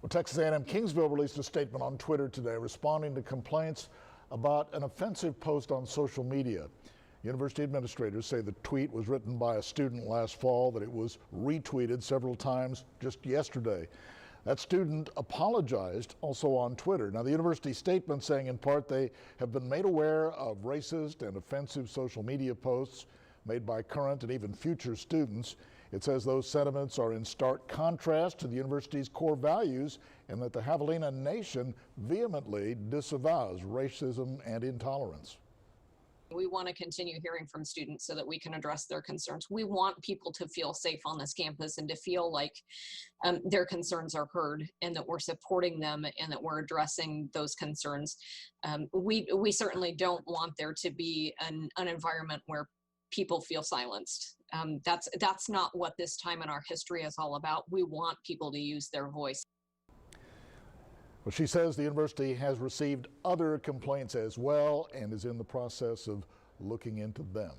Well, Texas A&M Kingsville released a statement on Twitter today responding to complaints about an offensive post on social media. University administrators say the tweet was written by a student last fall, that it was retweeted several times just yesterday. That student apologized also on Twitter. Now, the university statement saying in part they have been made aware of racist and offensive social media posts made by current and even future students. It says those sentiments are in stark contrast to the university's core values and that the Javelina Nation vehemently disavows racism and intolerance. We want to continue hearing from students so that we can address their concerns. We want people to feel safe on this campus and to feel like their concerns are heard and that we're supporting them and that we're addressing those concerns. We certainly don't want there to be an environment where people feel silenced. That's not what this time in our history is all about. We want people to use their voice. Well, she says the university has received other complaints as well and is in the process of looking into them.